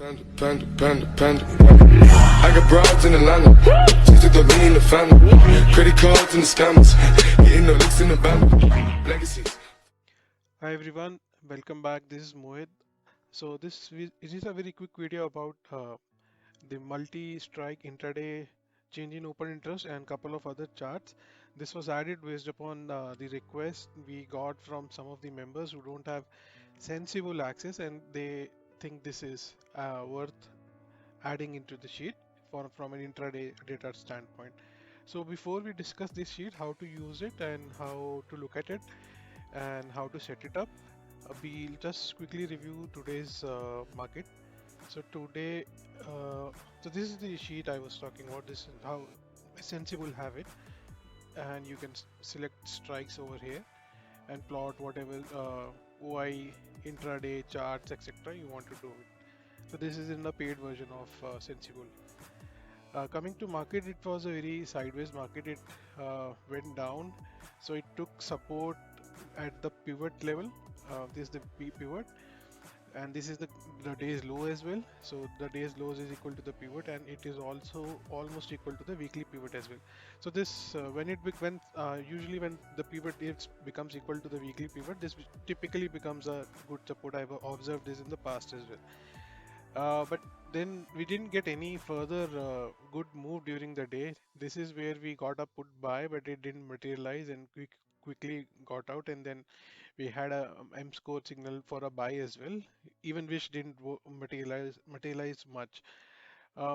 Panda. I got broads in Atlanta. Just took the lean in the family. Credit cards and the scammers. Getting no licks in the band. Legacies. Hi everyone, welcome back. This is Mohit. So it is a very quick video about the multi-strike intraday change in open interest and couple of other charts. This was added based upon the request we got from some of the members who don't have sensible access and they think this is worth adding into the sheet from an intraday data standpoint. So before we discuss this sheet, how to use it and how to look at it and how to set it up, we'll just quickly review today's market. So today, so this is the sheet I was talking about. This is how sensible have it, and you can select strikes over here and plot whatever OI intraday charts etc. you want to do it. So this is in the paid version of Sensible. Coming to market, it was a very sideways market. It went down, so it took support at the pivot level. This is the pivot, and this is the day's low as well. So the day's lows is equal to the pivot, and it is also almost equal to the weekly pivot as well. So this when usually when the pivot becomes equal to the weekly pivot, this typically becomes a good support. I've observed this in the past as well. But then we didn't get any further good move during the day. This is where we got a put buy, but it didn't materialize and quickly got out. And then we had a M score signal for a buy as well, even which didn't materialize much.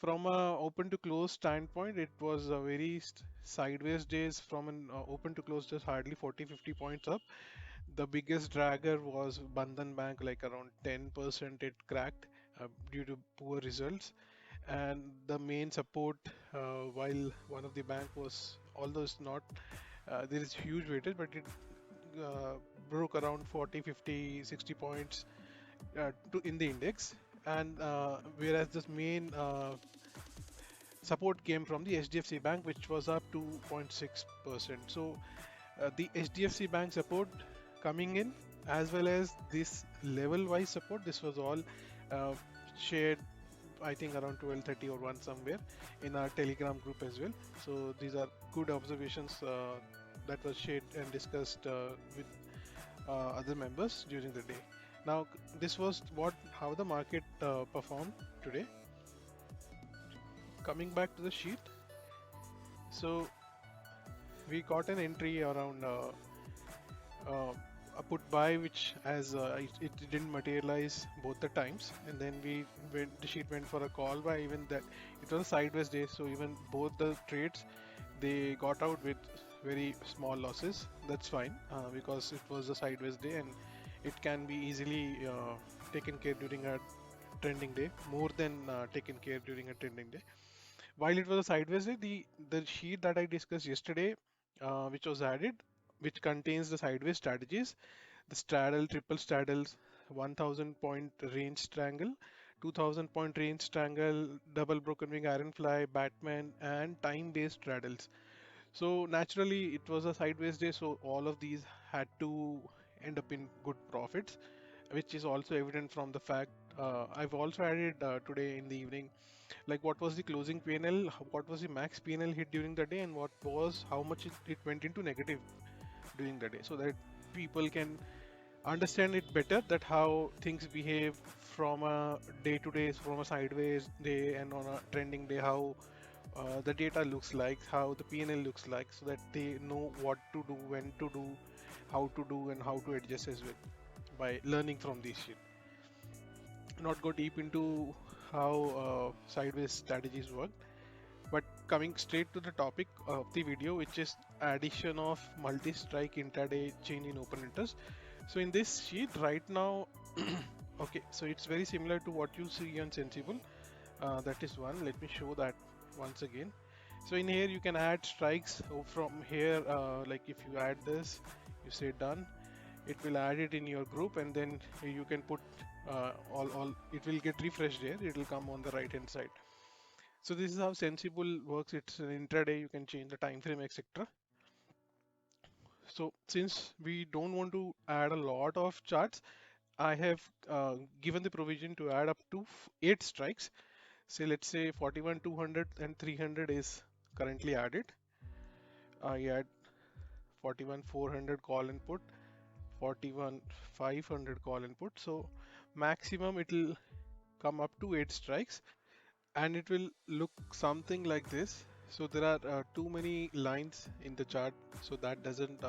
From a open to close standpoint, it was a very sideways days from an open to close, just hardly 40-50 points up. The biggest dragger was Bandhan Bank, like around 10% it cracked due to poor results. And the main support, while one of the bank was, although it's not, there is huge weightage, but it uh, broke around 40, 50, 60 points in the index. And whereas this main support came from the HDFC Bank, which was up 2.6%. So the HDFC Bank support coming in, as well as this level wise support, this was all uh, shared, I think around 12:30 or 1 somewhere in our Telegram group as well. So these are good observations that was shared and discussed with other members during the day. Now this was how the market performed today. Coming back to the sheet, so we got an entry around uh, a put buy, which as it didn't materialize both the times, and then the sheet went for a call buy. Even that it was a sideways day, so even both the trades they got out with very small losses. That's fine because it was a sideways day and it can be easily taken care during a trending day, more than taken care during a trending day. While it was a sideways day, the sheet that I discussed yesterday, which was added, which contains the sideways strategies, the straddle, triple straddles, 1000 point range triangle, 2000 point range triangle, double broken wing iron fly, Batman, and time based straddles. So naturally, it was a sideways day, so all of these had to end up in good profits, which is also evident from the fact I've also added today in the evening, like what was the closing PNL, what was the max PNL hit during the day, and how much it went into negative during the day, so that people can understand it better, that how things behave from a day to day, from a sideways day and on a trending day, how the data looks like, how the PNL looks like, so that they know what to do, when to do, how to do, and how to adjust as well by learning from this shit. Not go deep into how sideways strategies work, but coming straight to the topic of the video, which is addition of multi-strike intraday change in open interest. So in this sheet right now, okay, so it's very similar to what you see on Sensible. That is one. Let me show that once again. So in here you can add strikes. So from here, like if you add this, you say done, it will add it in your group, and then you can put all. It will get refreshed here. It will come on the right hand side. So this is how Sensible works. It's an intraday. You can change the time frame, etc. So since we don't want to add a lot of charts, I have given the provision to add up to 8 strikes. Say let's say 41, 200 and 300 is currently added. I add 41, 400 call and put, 41, 500 call and put. So maximum it will come up to 8 strikes, and it will look something like this. So there are too many lines in the chart, so that doesn't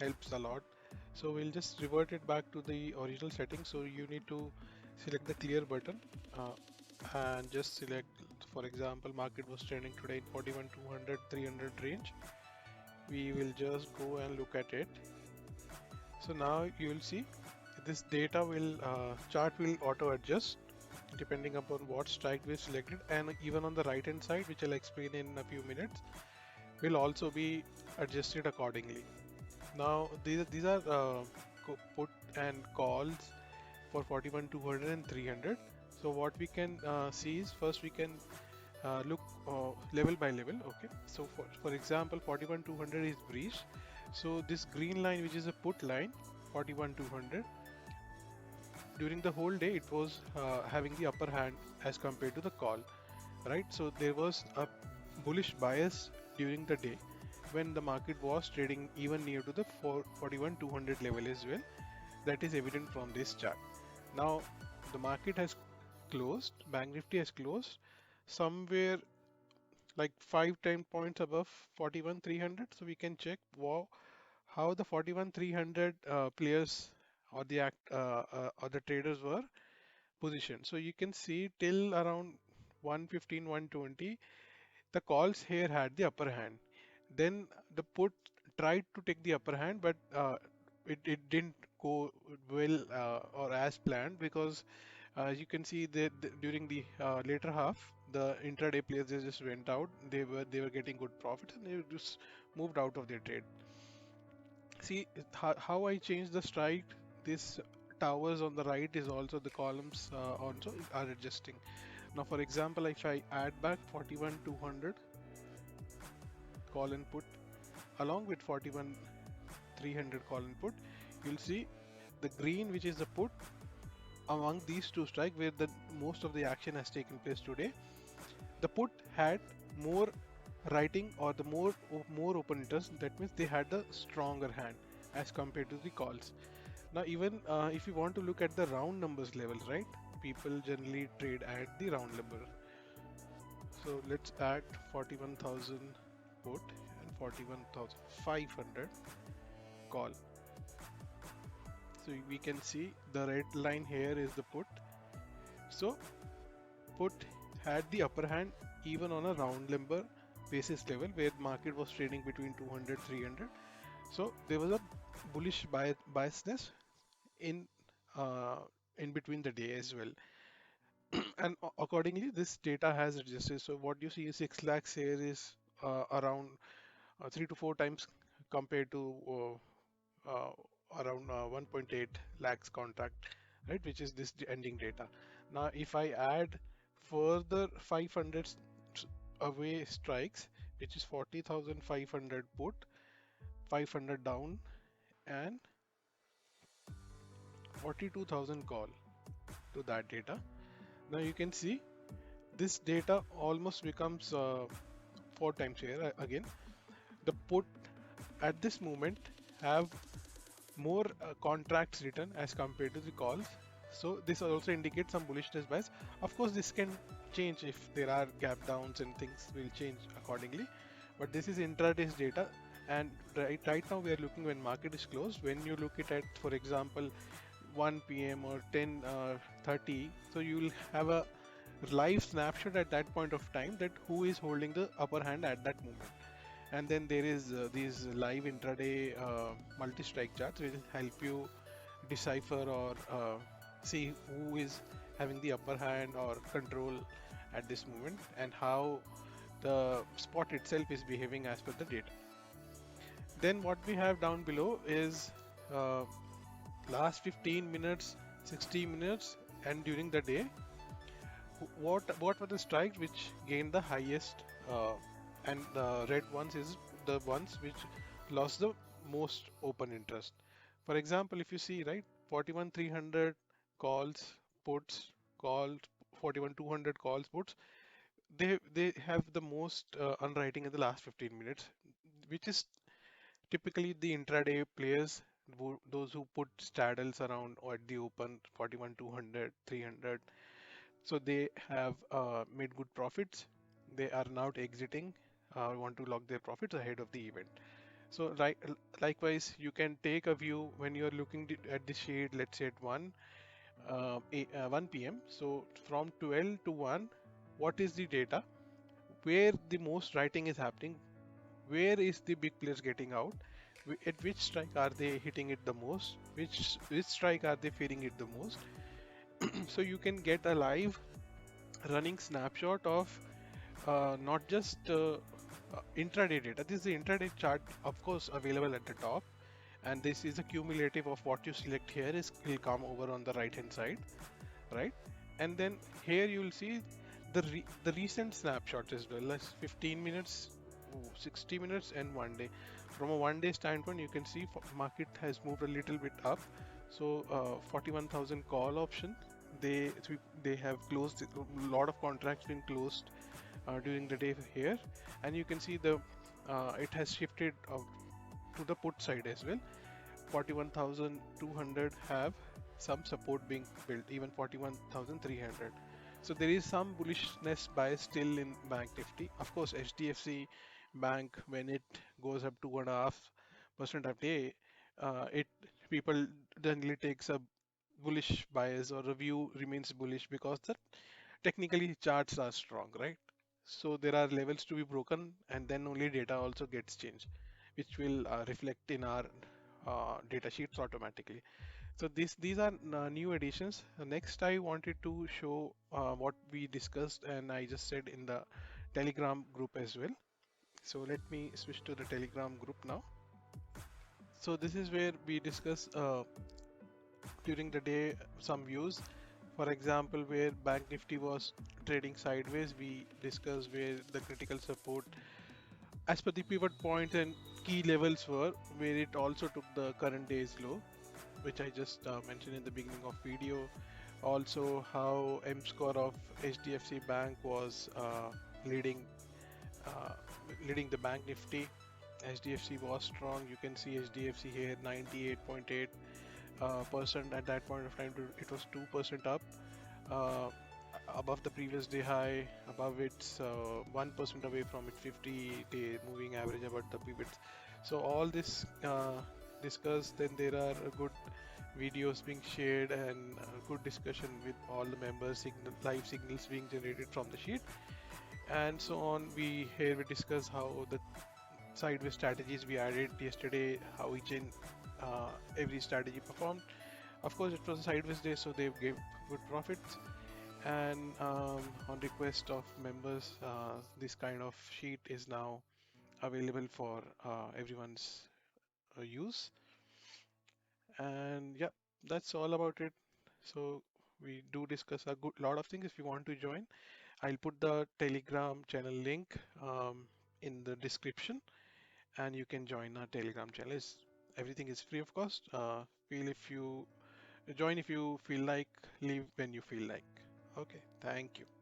helps a lot. So we'll just revert it back to the original setting. So you need to select the clear button and just select, for example, market was trending today in 41, 200, 300 range. We will just go and look at it. So now you will see this data will chart will auto adjust depending upon what strike we selected, and even on the right hand side, which I'll explain in a few minutes, will also be adjusted accordingly. Now these are put and calls for 41, 200 and 300. So what we can see is, first we can look level by level. Okay, so for example 41, 200 is breached. So this green line, which is a put line, 41, 200, during the whole day it was having the upper hand as compared to the call, right? So there was a bullish bias during the day when the market was trading even near to the 41, 200 level as well. That is evident from this chart. Now the market has closed, Bank Nifty has closed somewhere like 5 10 points above 41, 300. So we can check how the 41, 300 players or the traders were positioned. So you can see till around 115, 120, the calls here had the upper hand. Then the put tried to take the upper hand, but it didn't go well or as planned, because as you can see that during the later half, the intraday players, they just went out. They were getting good profits, and they just moved out of their trade. See how I changed the strike. This towers on the right is also the columns also are adjusting. Now, for example, if I add back 41, 200 call and put along with 41, 300 call and put, you'll see the green, which is the put, among these two strike where the most of the action has taken place today. The put had more writing, or the more open interest. That means they had the stronger hand as compared to the calls. Now even if you want to look at the round numbers levels, right, people generally trade at the round number. So let's add 41,000 put and 41,500 call. So we can see the red line here is the put. So put had the upper hand even on a round number basis level where market was trading between 200, 300. So there was a bullish biasness in in between the day as well. And accordingly this data has adjusted. So what you see is 6 lakhs here is around 3 to 4 times compared to around 1.8 lakhs contract, right, which is this ending data. Now if I add further 500 away strikes, which is 40,500 put, 500 down, and 42,000 call to that data. Now you can see this data almost becomes 4 times here. Again, the put at this moment have more contracts written as compared to the calls. So this also indicates some bullishness bias. Of course, this can change if there are gap downs, and things will change accordingly. But this is intraday's data, and right now we are looking when market is closed. When you look at, for example, 1 p.m. or 10:30, so you will have a live snapshot at that point of time that who is holding the upper hand at that moment. And then there is these live intraday multi-strike charts will help you decipher or see who is having the upper hand or control at this moment, and how the spot itself is behaving as per the data. Then what we have down below is uh, last 15 minutes, 60 minutes, and during the day, what were the strikes which gained the highest, and the red ones is the ones which lost the most open interest. For example, if you see, right, 41,300 calls, puts, calls, 41,200 calls, puts. They have the most unwriting in the last 15 minutes, which is typically the intraday players, those who put straddles around or at the open 41,200, 300. So they have made good profits. They are now exiting, want to lock their profits ahead of the event. So likewise, you can take a view when you're looking at the shade, let's say at 1 p.m. So from 12 to 1, what is the data? Where the most writing is happening? Where is the big players getting out? At which strike are they hitting it the most? Which strike are they fearing it the most? So you can get a live running snapshot of not just intraday data. This is the intraday chart, of course, available at the top, and this is a cumulative of what you select here is will come over on the right hand side, right? And then here you will see the recent snapshots as well as 15 minutes, 60 minutes, and 1 day. From a 1 day standpoint, you can see market has moved a little bit up. So 41,000 call option. They they have closed a lot of contracts been closed during the day here, and you can see the it has shifted to the put side as well. 41,200 have some support being built, even 41,300. So there is some bullishness bias still in Bank Nifty. Of course, HDFC Bank, when it goes up 2.5% a day, it people generally takes a bullish bias, or review remains bullish because the technically charts are strong, right? So there are levels to be broken, and then only data also gets changed, which will reflect in our data sheets automatically. So these are new additions. Next, I wanted to show what we discussed and I just said in the Telegram group as well. So let me switch to the Telegram group now. So this is where we discuss during the day some views. For example, where Bank Nifty was trading sideways, we discussed where the critical support as per the pivot points and key levels were, where it also took the current day's low, which I just mentioned in the beginning of video. Also, how M score of HDFC Bank was leading uh, leading the Bank Nifty. HDFC was strong. You can see HDFC here 98.8 percent at that point of time. It was 2% up. Uh, Above the previous day high, above its 1% away from its 50-day moving average about the pivots. So all this discussed, then there are good videos being shared and good discussion with all the members, live signals being generated from the sheet, and so on. We discuss how the sideways strategies we added yesterday, how each and every strategy performed. Of course, it was a sideways day, so they gave good profits. And on request of members, this kind of sheet is now available for everyone's use. And yeah, that's all about it. So we do discuss a good lot of things. If you want to join, I'll put the Telegram channel link in the description, and you can join our Telegram channel. Everything is free of cost. Feel if you join if you feel like, leave when you feel like. Okay, thank you.